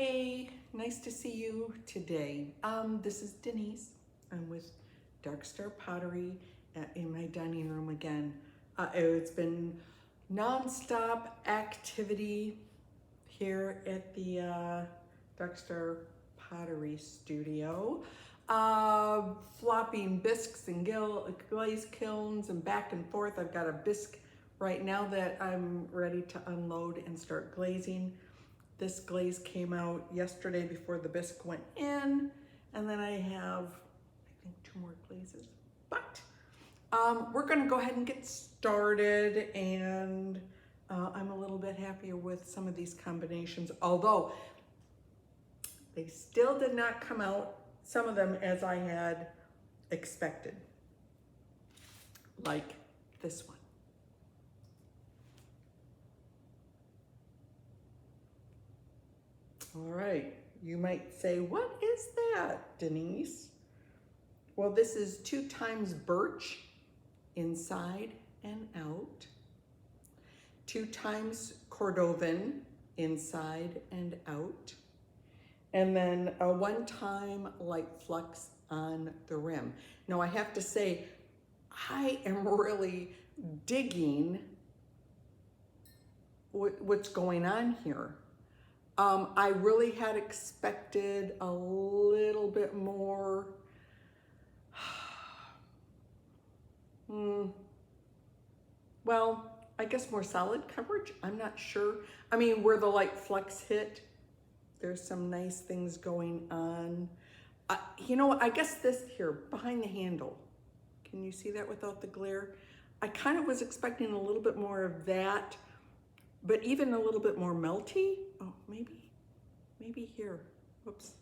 Hey, nice to see you today. This is Denise. I'm with Dark Star Pottery in my dining room again. It's been non-stop activity here at the Dark Star Pottery studio. Flopping bisques and glaze kilns and back and forth. I've got a bisque right now that I'm ready to unload and start glazing. This glaze came out yesterday before the bisque went in, and then I have, I think, 2 more glazes. But we're gonna go ahead and get started, and I'm a little bit happier with some of these combinations, although they still did not come out, some of them, as I had expected, like this one. All right, you might say, what is that, Denise? Well, this is 2 times birch inside and out, 2 times cordovan inside and out, and then a 1 time light flux on the rim. Now I have to say, I am really digging what's going on here. I really had expected a little bit more, well, I guess more solid coverage. I'm not sure. I mean, where the light flux hit, there's some nice things going on. You know what, I guess this here, behind the handle, can you see that without the glare? I kind of was expecting a little bit more of that, but even a little bit more melty. Oh, maybe here, whoops.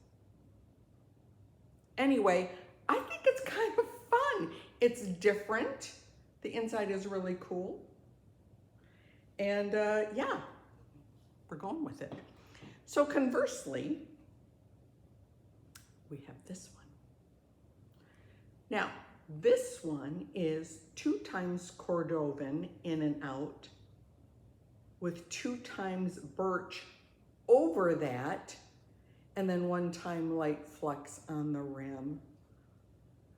Anyway, I think it's kind of fun. It's different. The inside is really cool. And yeah, we're going with it. So conversely, we have this one. Now, this one is 2 times cordovan in and out with 2 times birch over that, and then 1 time light flux on the rim.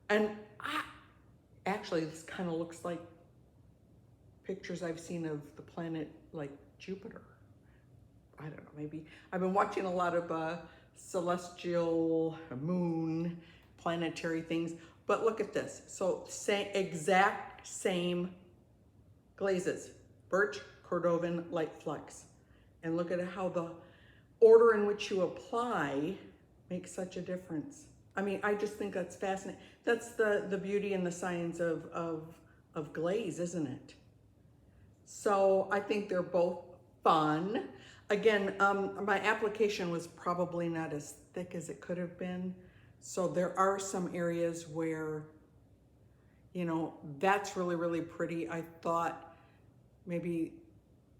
And actually, this kind of looks like pictures I've seen of the planet like Jupiter. I don't know, maybe. I've been watching a lot of celestial moon, planetary things, but look at this. So exact same glazes, birch, cordovan, light flux. And look at how the order in which you apply makes such a difference. I mean, I just think that's fascinating. That's the beauty and the science of glaze, isn't it? So I think they're both fun. Again, my application was probably not as thick as it could have been. So there are some areas where, you know, that's really, really pretty. I thought maybe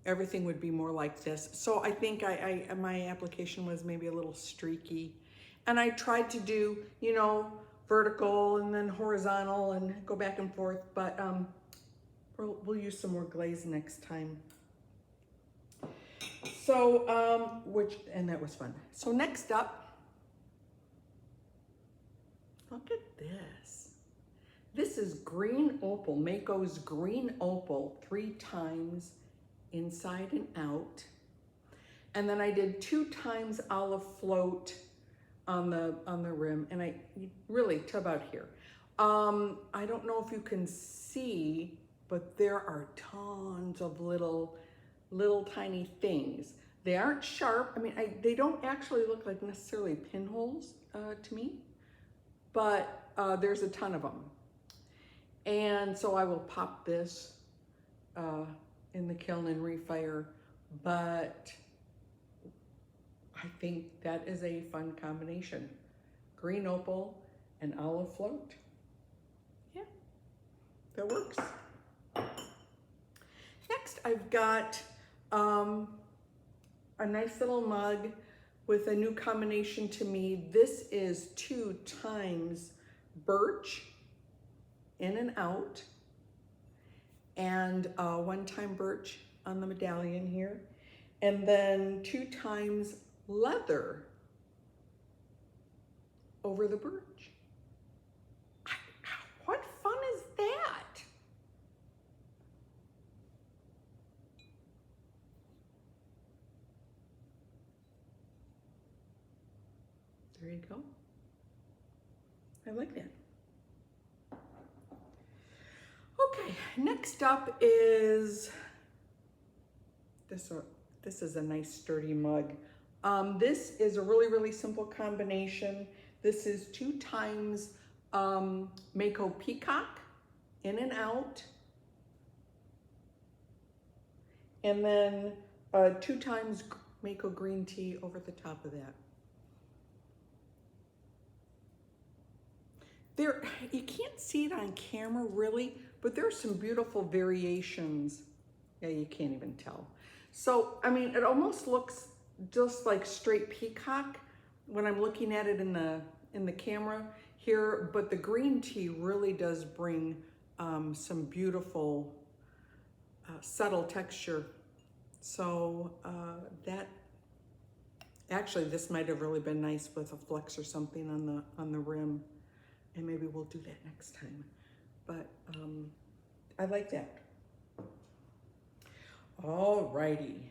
everything would be more like this. So I think my application was maybe a little streaky. And I tried to do, you know, vertical and then horizontal and go back and forth, but we'll use some more glaze next time. So, and that was fun. So next up, look at this. This is green opal, Mayco's green opal, 3 times inside and out. And then I did 2 times olive float on the rim, and I really to about here. I don't know if you can see, but there are tons of little tiny things. They aren't sharp. I mean, they don't actually look like necessarily pinholes to me, but there's a ton of them. And so I will pop this in the kiln and refire, but I think that is a fun combination. Green opal and olive float. Yeah, that works. Next, I've got a nice little mug with a new combination to me. This is 2 times birch in and out, and 1 time birch on the medallion here, and then 2 times leather over the birch. What fun is that? There you go. I like that. Okay, next up is this. This is a nice sturdy mug. This is a really, really simple combination. This is 2 times Mayco Peacock in and out. And then 2 times Mayco green tea over the top of that. There, you can't see it on camera really, but there's some beautiful variations. Yeah, you can't even tell. So, I mean, it almost looks just like straight peacock when I'm looking at it in the camera here, but the green tea really does bring some beautiful subtle texture. So that actually, this might have really been nice with a flex or something on the rim, and maybe we'll do that next time. But I like that. All righty.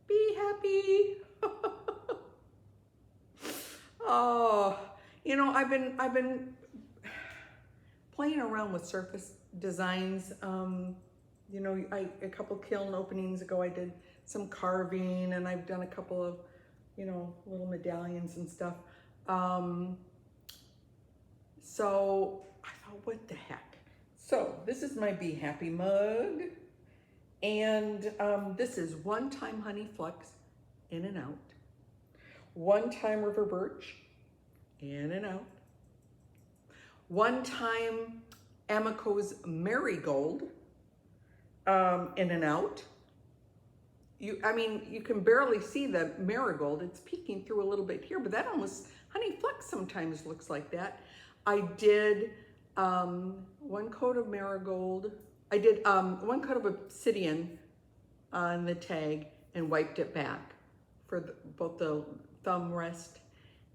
Be happy. Oh, you know, I've been playing around with surface designs. You know, a couple kiln openings ago, I did some carving, and I've done a couple of, you know, little medallions and stuff. So I thought, what the heck? So this is my Be Happy mug. And this is 1 time Honey Flux, in and out. 1 time River Birch, in and out. 1 time Amaco's Marigold, in and out. I mean, you can barely see the marigold. It's peeking through a little bit here, but that almost, Honey Flux sometimes looks like that. I did 1 coat of marigold. I did 1 coat of obsidian on the tag and wiped it back for both the thumb rest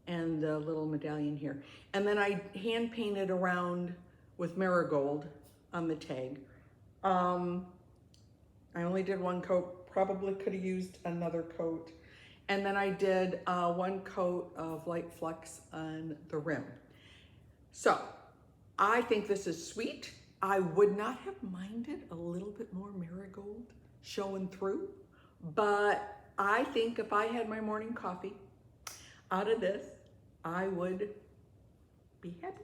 and the little medallion here. And then I hand painted around with marigold on the tag. I only did 1 coat, probably could have used another coat. And then I did 1 coat of light flux on the rim. So I think this is sweet. I would not have minded a little bit more marigold showing through, but I think if I had my morning coffee out of this, I would be happy.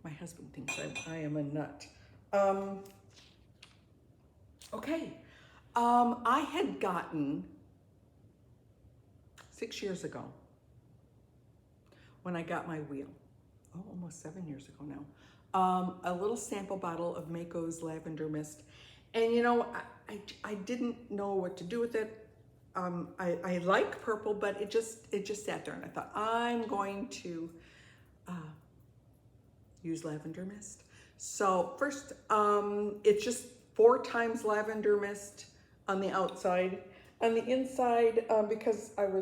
My husband thinks I am a nut. Okay, I had gotten 6 years ago when I got my wheel. Oh, almost 7 years ago now, a little sample bottle of Mayco's lavender mist. And you know, I didn't know what to do with it. I like purple, but it just sat there, and I thought, I'm going to use lavender mist. So first, it's just 4 times lavender mist on the outside. On the inside, because it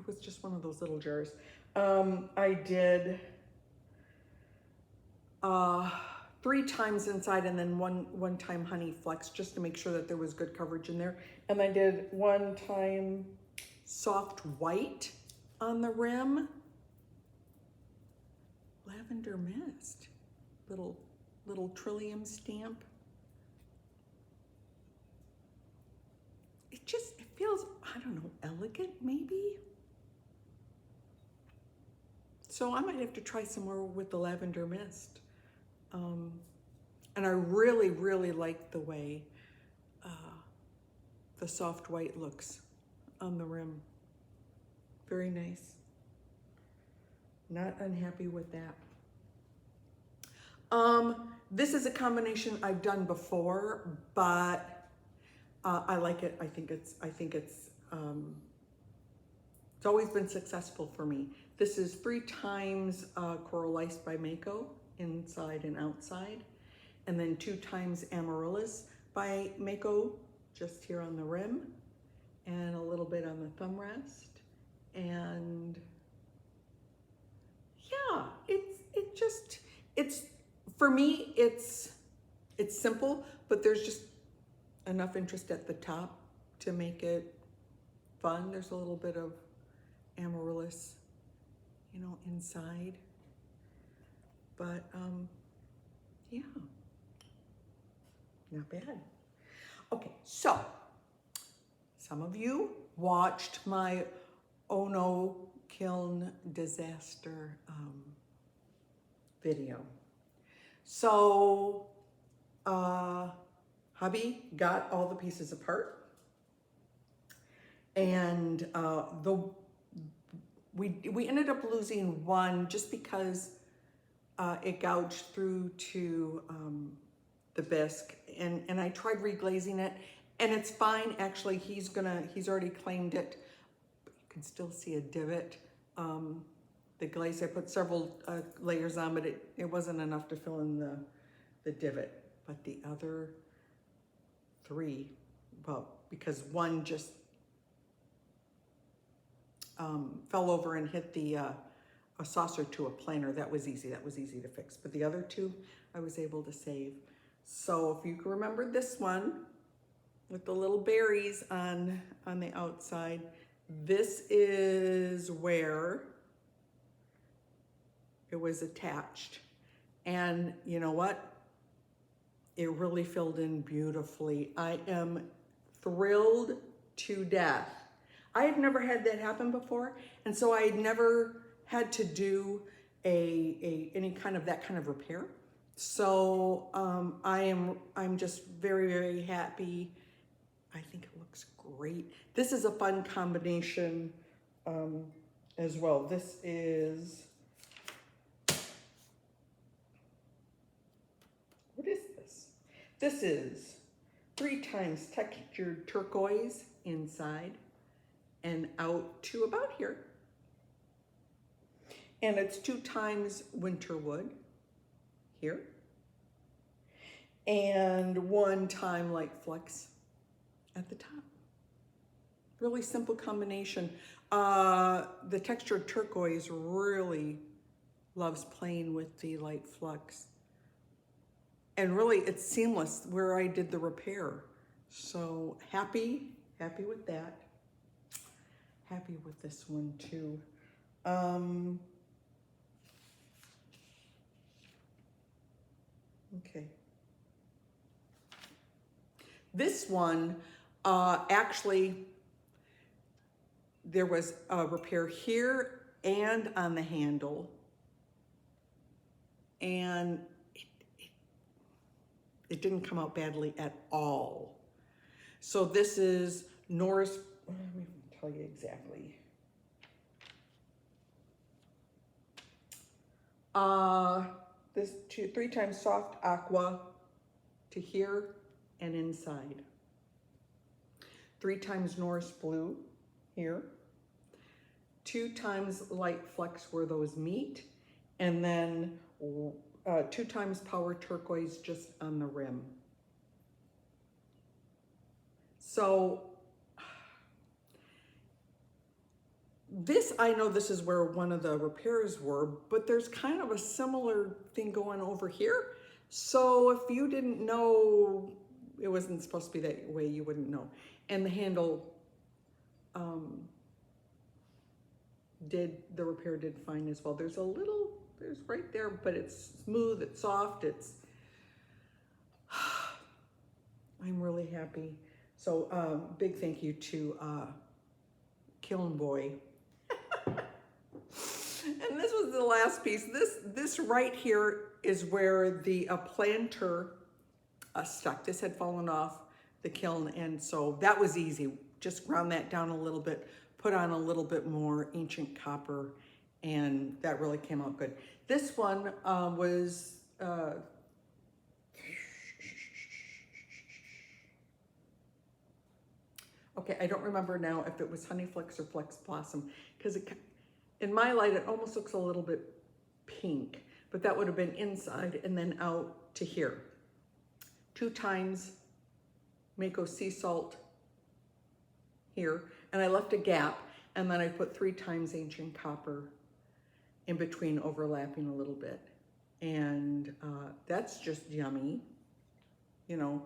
was just one of those little jars. I did 3 times inside, and then one time Honey Flex, just to make sure that there was good coverage in there. And I did 1 time soft white on the rim. Lavender mist, little trillium stamp. It feels, I don't know, elegant maybe? So I might have to try some more with the lavender mist. And I really, really like the way the soft white looks on the rim. Very nice. Not unhappy with that. This is a combination I've done before, but I like it. I think it's always been successful for me. This is 3 times Coral Ice by Mayco, inside and outside, and then 2 times Amaryllis by Mayco, just here on the rim and a little bit on the thumb rest. And yeah, it's for me, it's simple, but there's just enough interest at the top to make it fun. There's a little bit of amaryllis, you know, inside, but yeah, not bad. Okay, so some of you watched my Oh No Kiln disaster video. So hubby got all the pieces apart, and we ended up losing one just because it gouged through to the bisque, and I tried reglazing it, and it's fine. Actually, he's already claimed it. But you can still see a divot. The glaze, I put several layers on, but it wasn't enough to fill in the divot. But the other three, well, because one just fell over and hit a saucer to a planer. That was easy to fix. But the other two, I was able to save. So if you can remember this one with the little berries on the outside, this is where it was attached. And you know what? It really filled in beautifully. I am thrilled to death. I had never had that happen before, and so I had never had to do any kind of that kind of repair. So I'm just very, very happy. I think it looks great. This is a fun combination as well. This is, what is this? This is 3 times textured turquoise inside and out to about here. And it's 2 times winter wood here. And 1 time light flex at the top. Really simple combination. The textured turquoise really loves playing with the light flux. And really it's seamless where I did the repair. So happy with that. Happy with this one too. Okay. This one, actually, there was a repair here and on the handle. And it didn't come out badly at all. So this is Norris, let me tell you exactly. This 3 times soft aqua to here and inside. 3 times Norris blue here. 2 times light flex where those meet. And then 2 times power turquoise just on the rim. So this, I know this is where one of the repairs were, but there's kind of a similar thing going over here. So if you didn't know, it wasn't supposed to be that way, you wouldn't know. And the handle, the repair did fine as well. There's right there, but it's smooth, it's soft, I'm really happy. So big thank you to Kiln Boy. And this was the last piece. This right here is where the planter stuck. This had fallen off the kiln, and so that was easy. Just ground that down a little bit, put on a little bit more ancient copper, and that really came out good. This one was okay, I don't remember now if it was Honey Flex or Flex Blossom, because in my light it almost looks a little bit pink, but that would have been inside and then out to here. 2 times Mayco sea salt here, and I left a gap, and then I put 3 times ancient copper in between, overlapping a little bit. And that's just yummy, you know.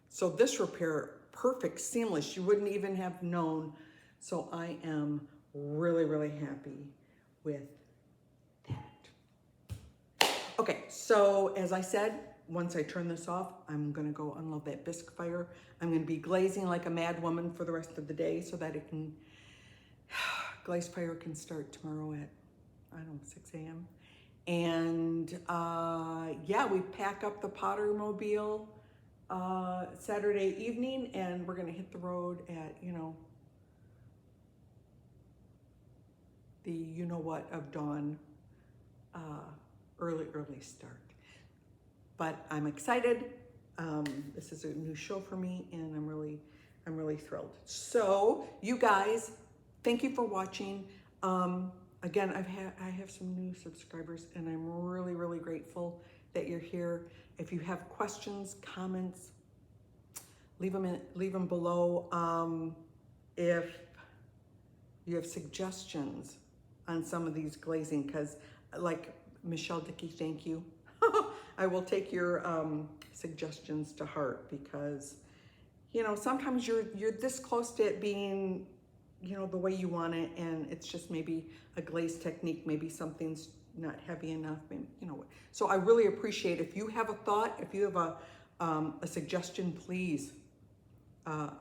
So this repair, perfect, seamless. You wouldn't even have known. So I am really, really happy with that. Okay, so as I said, once I turn this off, I'm gonna go unload that bisque fire. I'm gonna be glazing like a mad woman for the rest of the day so that it can, glaze fire can start tomorrow at, I don't know, 6 a.m. And yeah, we pack up the Pottery mobile Saturday evening, and we're gonna hit the road at, you know, the you-know-what of dawn, early start. But I'm excited. This is a new show for me, and I'm really thrilled. So you guys, thank you for watching. Again, I have some new subscribers, and I'm really, really grateful that you're here. If you have questions, comments, leave them below. If you have suggestions on some of these glazing, because like Michelle Dickey, thank you. I will take your suggestions to heart, because, you know, sometimes you're this close to it being, you know, the way you want it, and it's just maybe a glaze technique, maybe something's not heavy enough, maybe, you know. So I really appreciate if you have a thought, if you have a suggestion, please. I'm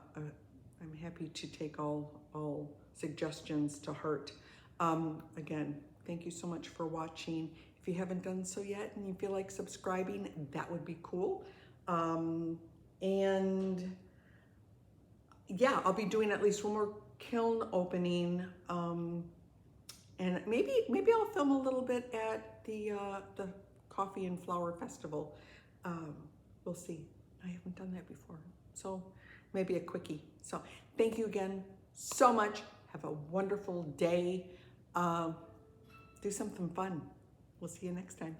happy to take all suggestions to heart. Again, thank you so much for watching. If you haven't done so yet and you feel like subscribing, that would be cool. And yeah, I'll be doing at least one more kiln opening, and maybe I'll film a little bit at the Coffee and Flower Festival. We'll see. I haven't done that before, so maybe a quickie. So thank you again so much. Have a wonderful day. Do something fun. We'll see you next time.